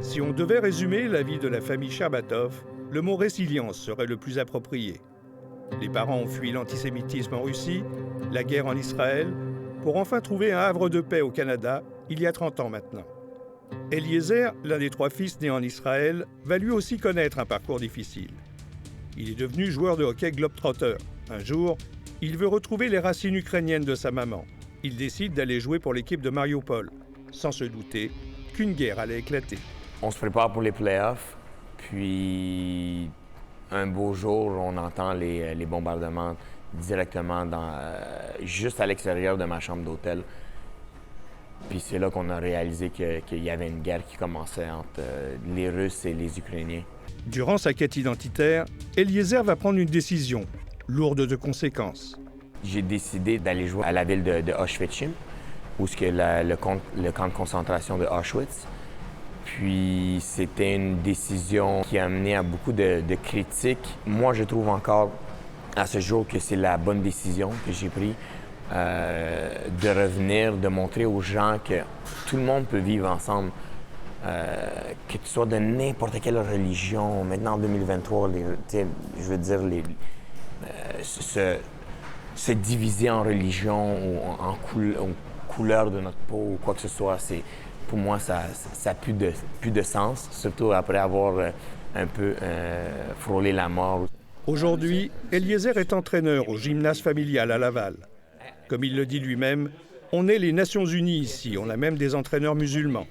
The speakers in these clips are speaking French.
Si on devait résumer la vie de la famille Sherbatov, le mot résilience serait le plus approprié. Les parents ont fui l'antisémitisme en Russie, la guerre en Israël, pour enfin trouver un havre de paix au Canada, il y a 30 ans maintenant. Eliezer, l'un des 3 fils nés en Israël, va lui aussi connaître un parcours difficile. Il est devenu joueur de hockey globetrotter. Un jour, il veut retrouver les racines ukrainiennes de sa maman. Il décide d'aller jouer pour l'équipe de Mariupol, sans se douter qu'une guerre allait éclater. On se prépare pour les playoffs, puis un beau jour, on entend les bombardements directement juste à l'extérieur de ma chambre d'hôtel. Puis c'est là qu'on a réalisé qu'il y avait une guerre qui commençait entre les Russes et les Ukrainiens. Durant sa quête identitaire, Eliezer va prendre une décision, lourde de conséquences. J'ai décidé d'aller jouer à la ville de Auschwitz, où est le camp de concentration de Auschwitz. Puis c'était une décision qui a amené à beaucoup de critiques. Moi, je trouve encore à ce jour que c'est la bonne décision que j'ai prise de revenir, de montrer aux gens que tout le monde peut vivre ensemble. Que tu sois de n'importe quelle religion, maintenant en 2023, je veux dire, se diviser en religion ou en couleur de notre peau ou quoi que ce soit, pour moi, ça n'a plus de sens, surtout après avoir un peu frôlé la mort. Aujourd'hui, Eliezer est entraîneur au gymnase familial à Laval. Comme il le dit lui-même, on est les Nations Unies ici, on a même des entraîneurs musulmans.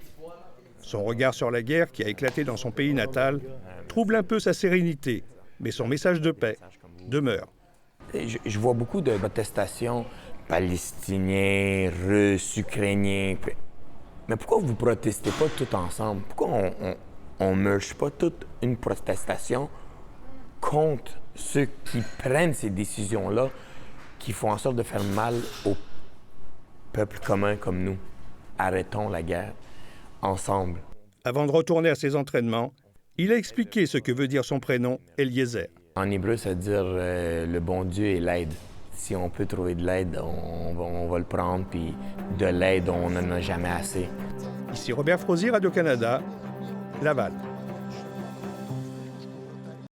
Son regard sur la guerre qui a éclaté dans son pays natal trouble un peu sa sérénité, mais son message de paix demeure. Je vois beaucoup de protestations palestiniens, russes, ukrainiens. Mais pourquoi vous ne protestez pas tous ensemble? Pourquoi on ne merge pas toute une protestation contre ceux qui prennent ces décisions-là, qui font en sorte de faire mal au peuple commun comme nous? Arrêtons la guerre ensemble. Avant de retourner à ses entraînements, il a expliqué ce que veut dire son prénom, Eliezer. En hébreu, ça veut dire le bon Dieu et l'aide. Si on peut trouver de l'aide, on va le prendre, puis de l'aide, on n'en a jamais assez. Ici Robert Frozy, Radio-Canada, Laval.